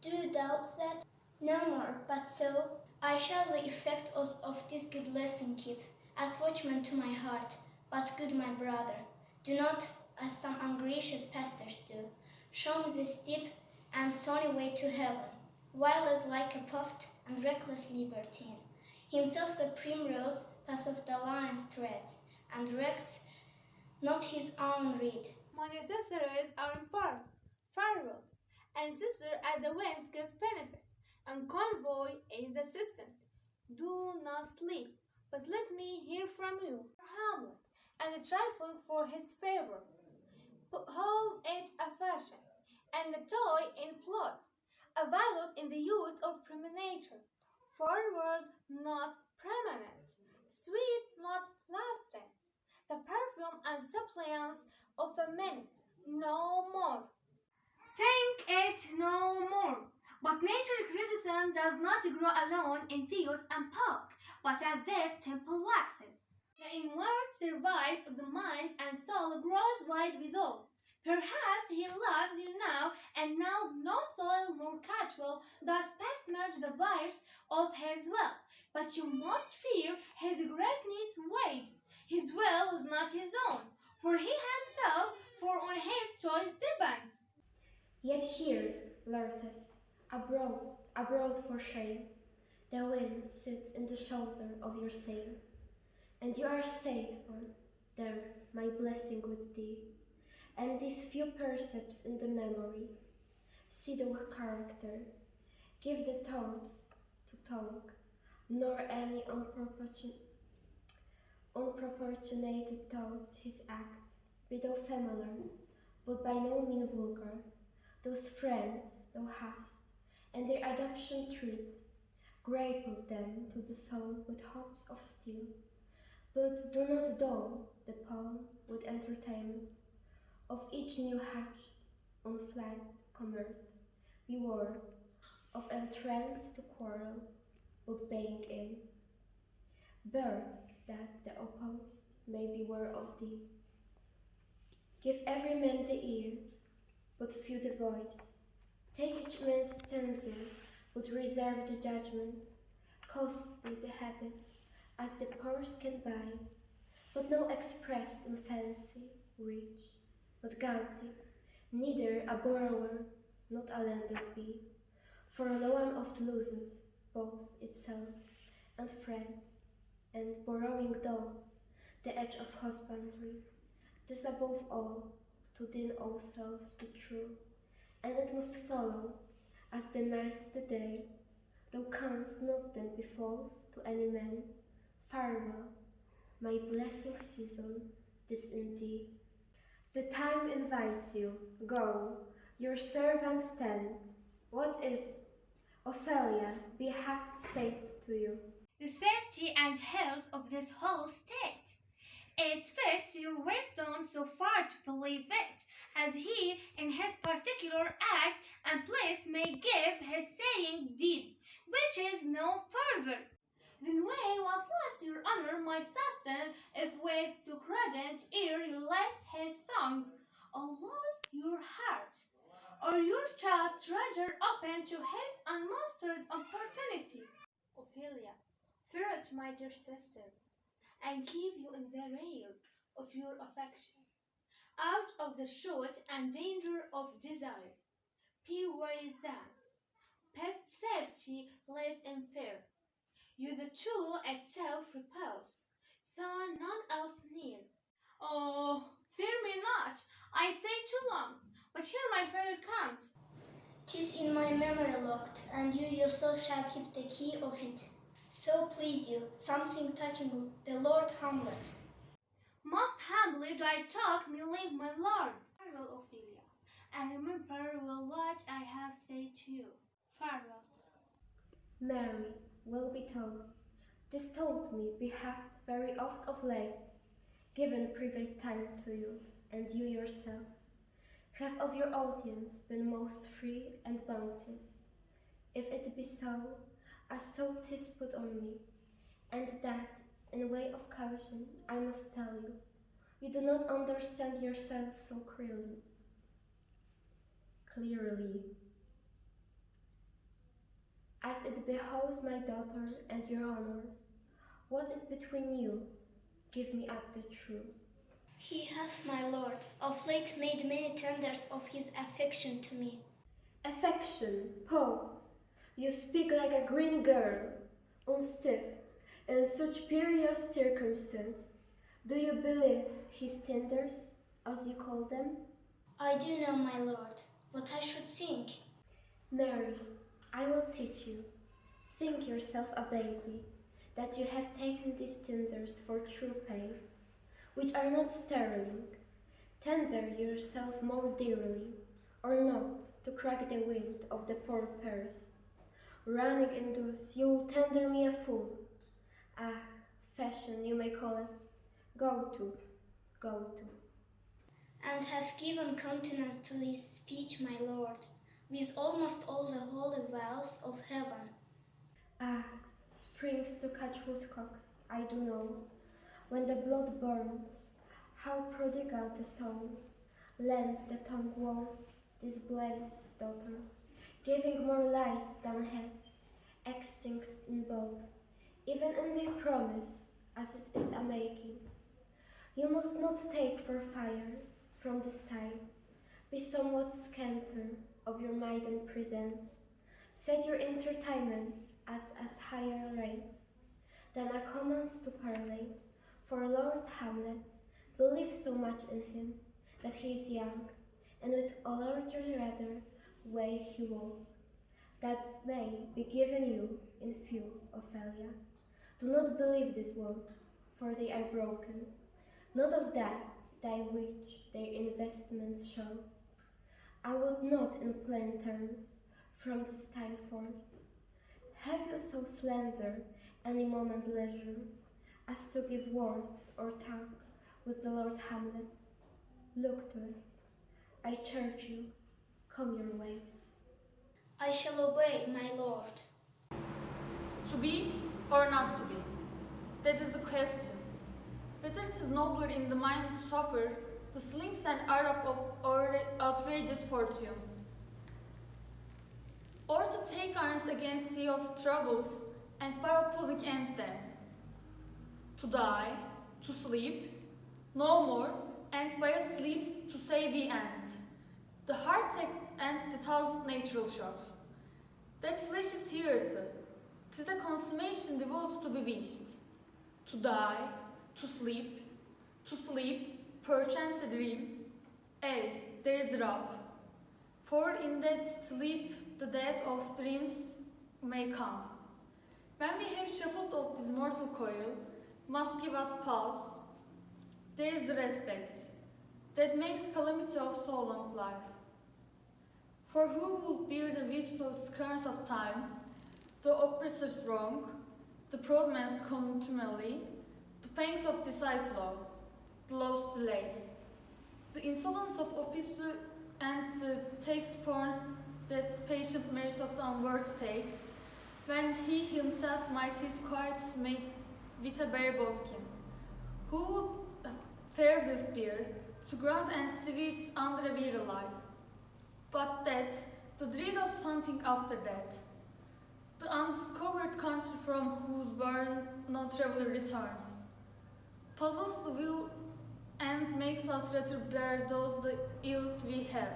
Do you doubt that? No more, but so I shall the effect of this good lesson keep, as watchman to my heart, but good my brother. Do not, as some ungracious pastors do, show me the steep and stony way to heaven, while as like a puffed and reckless libertine, himself the primrose path of the lion's treads, and recks not his own reed. My necessaries are in part. Farewell. And sister at the winds give benefit, and convoy is assistant. Do not sleep, but let me hear from you. Hamlet, and a trifle for his favor. Hold it a fashion, and a toy in plot, a violet in the youth of premonition. Forward, not permanent, sweet, not lasting. The perfume and suppliance of a minute, no more. Think it no more. But nature criticism does not grow alone in theos and park, but at this temple waxes. The inward service of the mind and soul grows wide withal. Perhaps he loves you now, and now no soil nor catwell doth besmirch the vice of his will. But you must fear his greatness weighed. His will is not his own, for he himself for on his choice depends. Yet here, Laertes, abroad for shame, the wind sits in the shoulder of your sail, and you are stayed for there my blessing with thee, and these few percepts in the memory, see the character, give the thoughts to tongue, nor any unproportionated thoughts his act, be thou familiar, but by no mean vulgar. Those friends thou hast, and their adoption treat, grapple them to the soul with hopes of steel, but do not dull the palm with entertainment of each new hatched, unflagged comert, beware of entrance to quarrel, but baying in, bird that the opposed may beware of thee. Give every man the ear, but few the voice. Take each man's stanza, but reserve the judgment. Costly the habit, as the purse can buy, but no expressed in fancy, rich, but gouty, neither a borrower, not a lender be. For loan oft loses both itself and friend, and borrowing dulls the edge of husbandry. This above all, to then ourselves be true, and it must follow, as the night the day, thou canst not then be false to any man. Farewell, my blessing season, this indeed. The time invites you, go, your servant stands. What is't, Ophelia, be hath said to you? The safety and health of this whole state. It fits your wisdom so far to believe it, as he in his particular act and place may give his saying deed, which is no further. Then weigh what loss your honor might sustain, if with to credent ear you left his songs, or lost your heart, or your child treasure open to his unmastered opportunity. Ophelia, fear it, my dear sister, and keep you in the rear of your affection, out of the shoot and danger of desire. Be wary then, past safety lays in fear. You the tool itself repels, though none else near. Oh, fear me not, I stay too long, but here my fear comes. 'Tis in my memory locked, and you yourself shall keep the key of it. So please you, something touching the Lord Hamlet. Most humbly do I talk, me leave my lord. Farewell, Ophelia, and remember well what I have said to you. Farewell. Mary, well be told, this told me be hath very oft of late given private time to you, and you yourself have of your audience been most free and bounteous. If it be so, as so 'tis put on me, and that in way of caution I must tell you, you do not understand yourself so clearly. as it behoves my daughter and your honor. What is between you? Give me up the truth. He hath, my lord, of late made many tenders of his affection to me. Affection, ho! You speak like a green girl, unstiffed, in such perilous circumstance. Do you believe his tenders, as you call them? I do know, my lord, what I should think. Mary, I will teach you. Think yourself a baby, that you have taken these tenders for true pain, which are not sterling. Tender yourself more dearly, or not, to crack the wind of the poor purse. Running in those, you'll tender me a fool. Ah, fashion you may call it. Go to. And has given countenance to his speech, my lord, with almost all the holy vows of heaven. Ah, springs to catch woodcocks, I do know, when the blood burns, how prodigal the soul, lends the tongue woes, this blaze, daughter, giving more light than head, extinct in both, even in their promise, as it is a making. You must not take for fire, from this time, be somewhat scanter of your maiden presence, set your entertainments at as higher rate than a command to parley, for Lord Hamlet believes so much in him that he is young, and with a larger rather way he walk, that may be given you in few, Ophelia. Do not believe these words, for they are broken, not of that thy which their investments show. I would not in plain terms, from this time forth, have you so slender any moment leisure, as to give words or talk with the Lord Hamlet. Look to it. I charge you, come your ways. I shall obey, my lord. To be or not to be? That is the question. Whether it is nobler in the mind to suffer the slings and arrow of outrageous fortune, or to take arms against sea of troubles and by opposing end them. To die, to sleep, no more, and by a sleep to say we end. The heartache and the thousand natural shocks. That flesh is here too. 'Tis a consummation devoted to be wished. To die, to sleep, perchance a dream. Ay, there is the rub. For in that sleep the death of dreams may come. When we have shuffled off this mortal coil, must give us pause. There is the respect that makes calamity of so long life. For who will bear the whips of scourge of time, the oppressor's wrong, the proud man's contumely, the pangs of disciple, the law's delay, the insolence of office and the takes spawns that patient merit of the unworthy takes, when he himself might his quiet make with a bare bodkin. Who would fare this beer to grant and sweet under a weary life? But that, the dread of something after death, the undiscovered country from whose bourne no traveller returns, puzzles the will and makes us rather bear those the ills we have,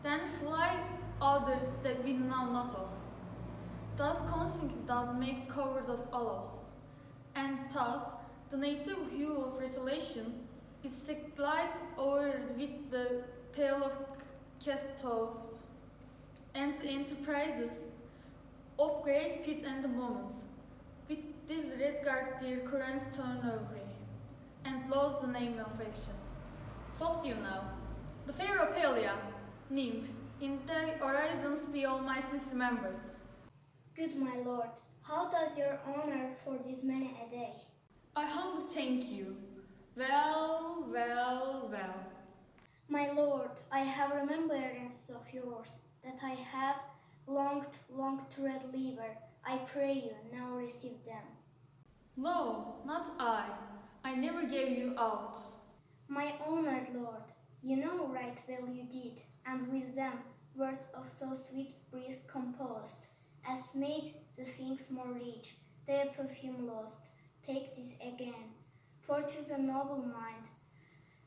than fly others that we know not of. Thus conscience does make covered of allows, and thus the native hue of retaliation is light over with the pale of cast-off, and the enterprises of great pit and the moment, with this red guard their currents turn over, and lose the name of action. Soft you know, the fair Ophelia, nymph, in thy horizons be all my sins remembered. Good my lord, how does your honor for this many a day? I humbly thank you. Well, well, well. My lord, I have remembrances of yours, that I have longed to read lever. I pray you, now receive them. No, not I. I never gave you out. My honored lord, you know right well you did, and with them words of so sweet breeze composed, as made the things more rich, their perfume lost. Take this again, for to the noble mind,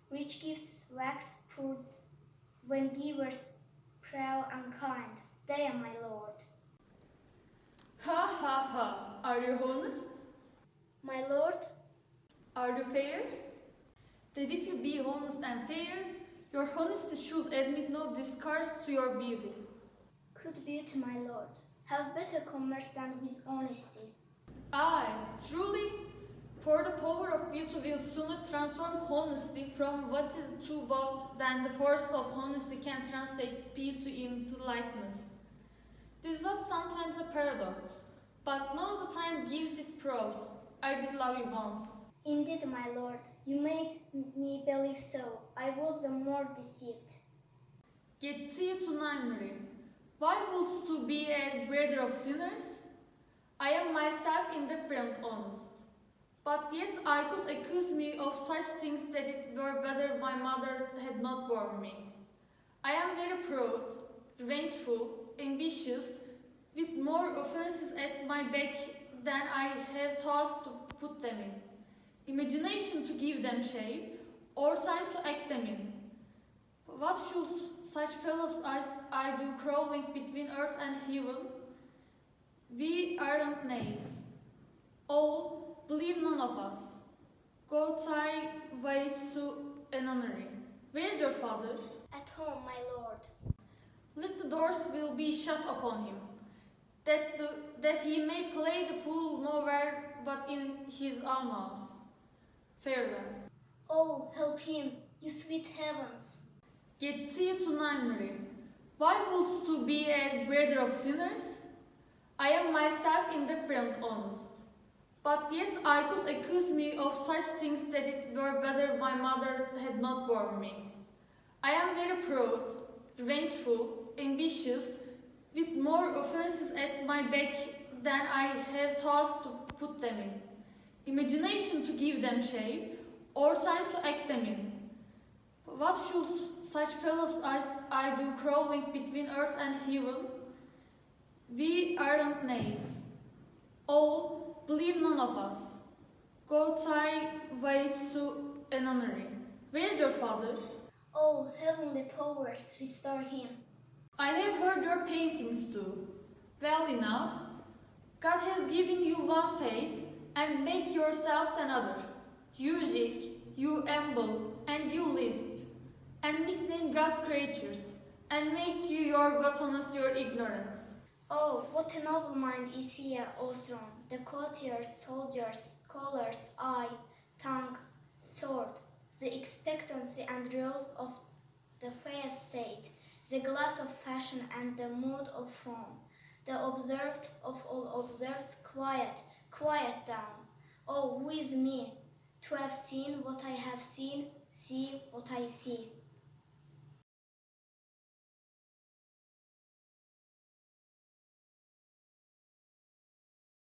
rich gifts wax poor when givers proud and kind. They are my lord. Ha ha ha. Are you honest? My lord, Are you fair? That if you be honest and fair, your honesty should admit no discards to your beauty. could beauty, my lord, have better commerce than with honesty? Aye, truly, for the power of beauty will sooner transform honesty from what is too bold than the force of honesty can translate beauty into likeness. This was sometimes a paradox, but now the time gives it prose. I did love you once. Indeed, my lord, you made me believe so. I was the more deceived. Get thee to Ninary. Why wouldst to be a brother of sinners? I am myself indifferent honest. But yet I could accuse me of such things that it were better my mother had not borne me. I am very proud, revengeful, ambitious, with more offences at my back than I have thought to put them in. Imagination to give them shape, or time to act them in. What should such fellows as I do crawling between earth and heaven? We aren't knaves. All, believe none of us. Go thy ways to a nunnery. Where's your father? At home, my lord. Let the doors will be shut upon him, that he may play the fool nowhere but in his own house. Farewell. Oh, help him, you sweet heavens. Get thee to Ninary. Why wouldst to be a brother of sinners? I am myself indifferent honest. But yet I could accuse me of such things that it were better my mother had not borne me. I am very proud, revengeful, ambitious, with more offences at my back than I have thought to put them in. Imagination to give them shape, or time to act them in. What should such fellows as I do crawling between earth and heaven? We aren't knaves. All, believe none of us. Go thy ways to a nunnery. Where's your father? Oh, heavenly powers, restore him. I have heard your paintings too. Well enough. God has given you one face, and make yourselves another. You jig, you amble, and you lisp, and nickname God's creatures, and make you your bottomless your ignorance. Oh, what a noble mind is here, O throne! The courtiers, soldiers, scholars, eye, tongue, sword, the expectancy and rose of the fair state, the glass of fashion and the mood of form, the observed of all observes, quiet, quiet down. Oh, who is me? To have seen what I have seen, see what I see.